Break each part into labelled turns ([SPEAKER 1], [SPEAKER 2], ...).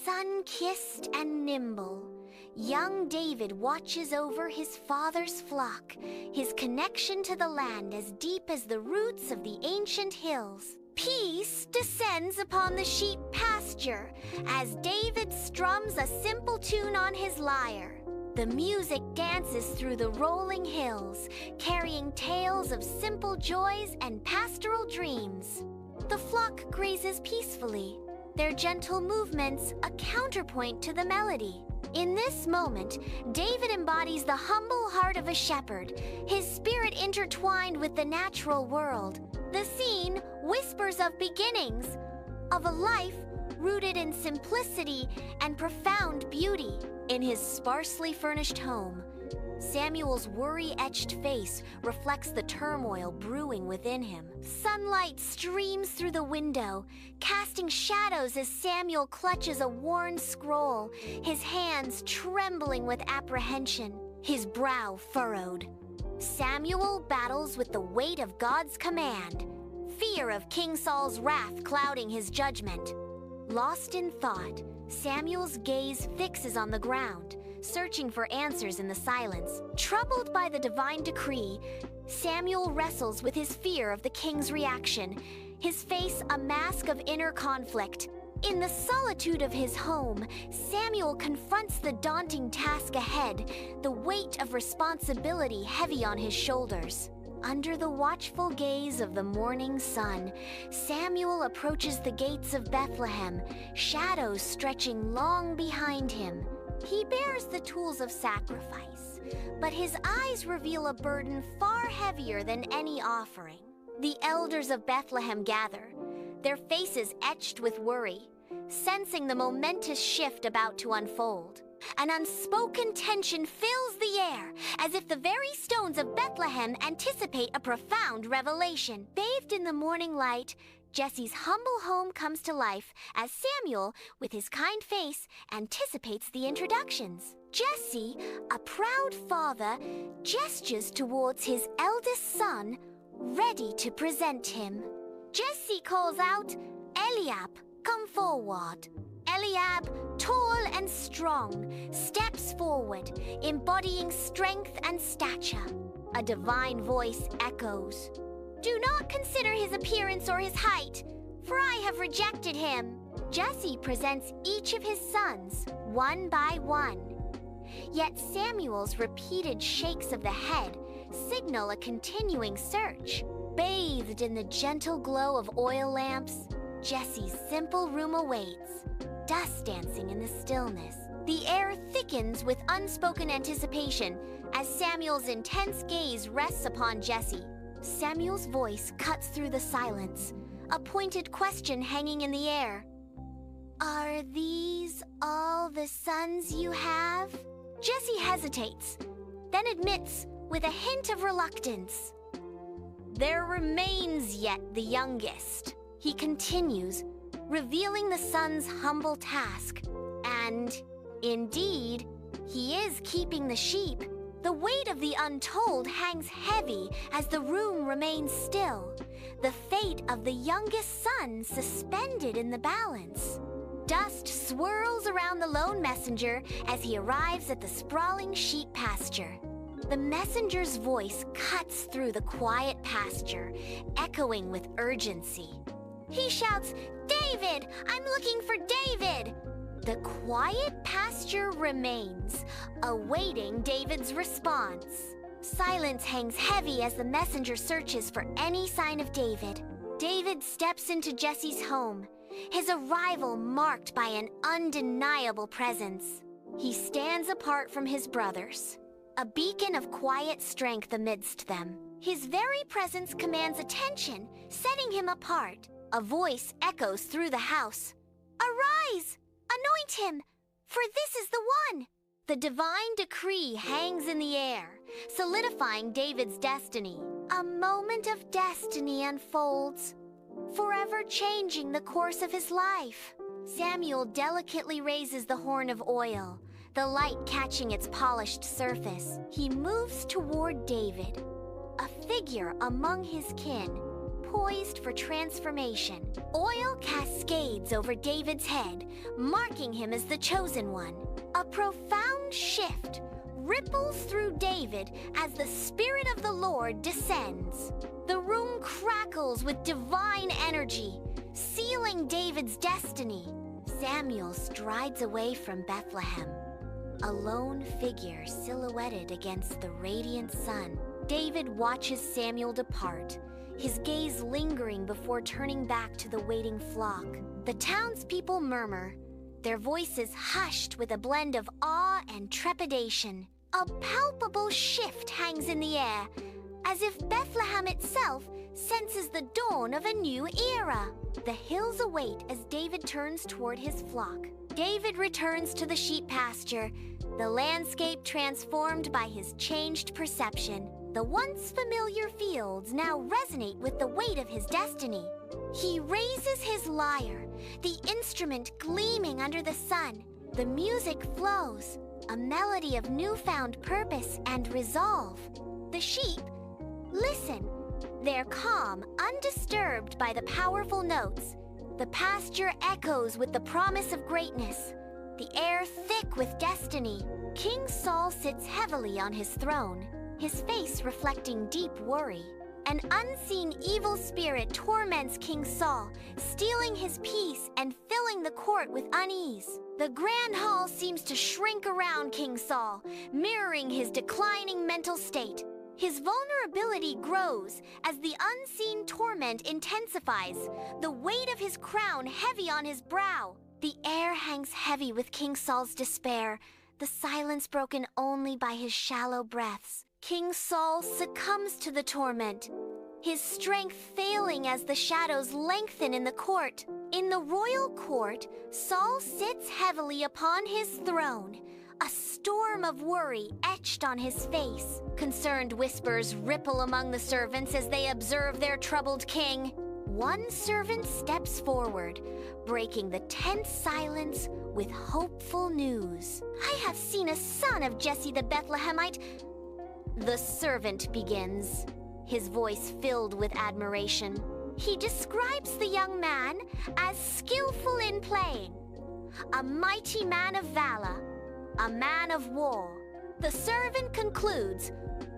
[SPEAKER 1] Sun-kissed and nimble, young David watches over his father's flock, his connection to the land as deep as the roots of the ancient hills. Peace descends upon the sheep pasture as David strums a simple tune on his lyre. The music dances through the rolling hills, carrying tales of simple joys and pastoral dreams. The flock grazes peacefully, their gentle movements a counterpoint to the melody. In this moment, David embodies the humble heart of a shepherd, his spirit intertwined with the natural world. The scene whispers of beginnings, of a life rooted in simplicity and profound beauty. In his sparsely furnished home, Samuel's worry-etched face reflects the turmoil brewing within him. Sunlight streams through the window, casting shadows as Samuel clutches a worn scroll, his hands trembling with apprehension, his brow furrowed. Samuel battles with the weight of God's command, fear of King Saul's wrath clouding his judgment. Lost in thought, Samuel's gaze fixes on the ground, searching for answers in the silence. Troubled by the divine decree, Samuel wrestles with his fear of the king's reaction, his face a mask of inner conflict. In the solitude of his home, Samuel confronts the daunting task ahead, the weight of responsibility heavy on his shoulders. Under the watchful gaze of the morning sun, Samuel approaches the gates of Bethlehem, shadows stretching long behind him. He bears the tools of sacrifice, but his eyes reveal a burden far heavier than any offering. The elders of Bethlehem gather, their faces etched with worry, sensing the momentous shift about to unfold. An unspoken tension fills the air, as if the very stones of Bethlehem anticipate a profound revelation. Bathed in the morning light, Jesse's humble home comes to life as Samuel, with his kind face, anticipates the introductions. Jesse, a proud father, gestures towards his eldest son, ready to present him. Jesse calls out, "Eliab, come forward." Eliab, tall and strong, steps forward, embodying strength and stature. A divine voice echoes, "Do not consider his appearance or his height, for I have rejected him." Jesse presents each of his sons, one by one. Yet Samuel's repeated shakes of the head signal a continuing search. Bathed in the gentle glow of oil lamps, Jesse's simple room awaits, dust dancing in the stillness. The air thickens with unspoken anticipation as Samuel's intense gaze rests upon Jesse. Samuel's voice cuts through the silence, a pointed question hanging in the air. "Are these all the sons you have?" Jesse hesitates, then admits with a hint of reluctance, "There remains yet the youngest." He continues, revealing the son's humble task. And, indeed, he is keeping the sheep. The weight of the untold hangs heavy as the room remains still, the fate of the youngest son suspended in the balance. Dust swirls around the lone messenger as he arrives at the sprawling sheep pasture. The messenger's voice cuts through the quiet pasture, echoing with urgency. He shouts, "David! I'm looking for David!" The quiet pasture remains, awaiting David's response. Silence hangs heavy as the messenger searches for any sign of David. David steps into Jesse's home, his arrival marked by an undeniable presence. He stands apart from his brothers, a beacon of quiet strength amidst them. His very presence commands attention, setting him apart. A voice echoes through the house. "Arise! Anoint him, for this is the one!" The divine decree hangs in the air, solidifying David's destiny. A moment of destiny unfolds, forever changing the course of his life. Samuel delicately raises the horn of oil, the light catching its polished surface. He moves toward David, a figure among his kin, poised for transformation. Oil cascades over David's head, marking him as the chosen one. A profound shift ripples through David as the Spirit of the Lord descends. The room crackles with divine energy, sealing David's destiny. Samuel strides away from Bethlehem, a lone figure silhouetted against the radiant sun. David watches Samuel depart, his gaze lingering before turning back to the waiting flock. The townspeople murmur, their voices hushed with a blend of awe and trepidation. A palpable shift hangs in the air, as if Bethlehem itself senses the dawn of a new era. The hills await as David turns toward his flock. David returns to the sheep pasture, the landscape transformed by his changed perception. The once familiar fields now resonate with the weight of his destiny. He raises his lyre, the instrument gleaming under the sun. The music flows, a melody of newfound purpose and resolve. The sheep listen. They're calm, undisturbed by the powerful notes. The pasture echoes with the promise of greatness, the air thick with destiny. King Saul sits heavily on his throne, his face reflecting deep worry. An unseen evil spirit torments King Saul, stealing his peace and filling the court with unease. The grand hall seems to shrink around King Saul, mirroring his declining mental state. His vulnerability grows as the unseen torment intensifies, the weight of his crown heavy on his brow. The air hangs heavy with King Saul's despair, the silence broken only by his shallow breaths. King Saul succumbs to the torment, his strength failing as the shadows lengthen in the court. In the royal court, Saul sits heavily upon his throne, a storm of worry etched on his face. Concerned whispers ripple among the servants as they observe their troubled king. One servant steps forward, breaking the tense silence with hopeful news. "I have seen a son of Jesse the Bethlehemite," the servant begins, his voice filled with admiration. He describes the young man as skillful in playing, a mighty man of valor, a man of war. The servant concludes,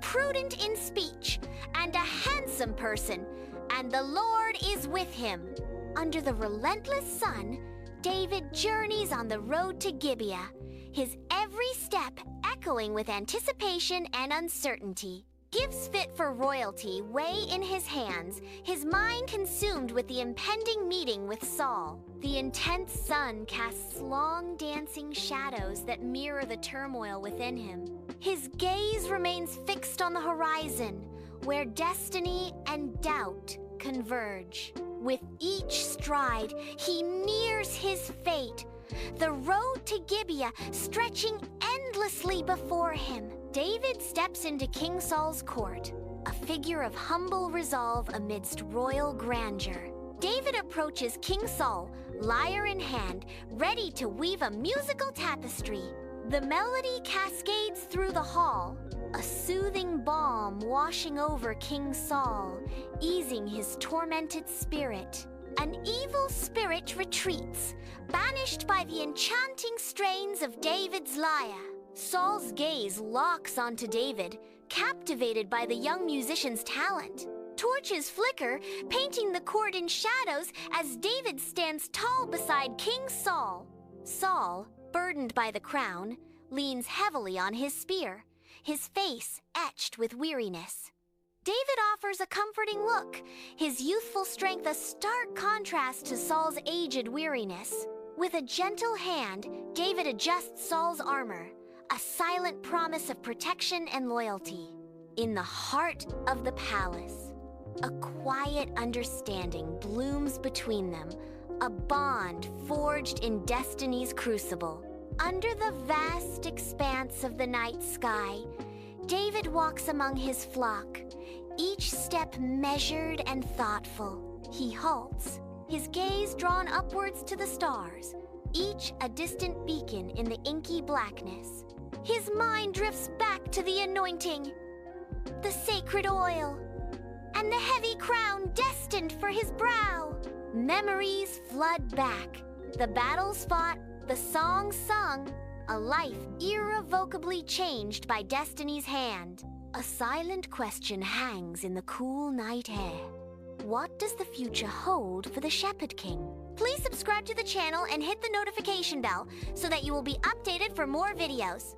[SPEAKER 1] prudent in speech and a handsome person, and the Lord is with him. Under the relentless sun, David journeys on the road to Gibeah, his every step echoing with anticipation and uncertainty. Gifts fit for royalty weigh in his hands, his mind consumed with the impending meeting with Saul. The intense sun casts long dancing shadows that mirror the turmoil within him. His gaze remains fixed on the horizon, where destiny and doubt converge. With each stride, he nears his fate, the road to Gibeah stretching endlessly before him. David steps into King Saul's court, a figure of humble resolve amidst royal grandeur. David approaches King Saul, lyre in hand, ready to weave a musical tapestry. The melody cascades through the hall, a soothing balm washing over King Saul, easing his tormented spirit. An evil spirit retreats, banished by the enchanting strains of David's lyre. Saul's gaze locks onto David, captivated by the young musician's talent. Torches flicker, painting the court in shadows as David stands tall beside King Saul. Saul, burdened by the crown, leans heavily on his spear, his face etched with weariness. David offers a comforting look, his youthful strength a stark contrast to Saul's aged weariness. With a gentle hand, David adjusts Saul's armor, a silent promise of protection and loyalty. In the heart of the palace, a quiet understanding blooms between them, a bond forged in destiny's crucible. Under the vast expanse of the night sky, David walks among his flock, each step measured and thoughtful. He halts, his gaze drawn upwards to the stars, each a distant beacon in the inky blackness. His mind drifts back to the anointing, the sacred oil, and the heavy crown destined for his brow. Memories flood back, the battles fought, the songs sung, a life irrevocably changed by destiny's hand. A silent question hangs in the cool night air. What does the future hold for the Shepherd King? Please subscribe to the channel and hit the notification bell so that you will be updated for more videos.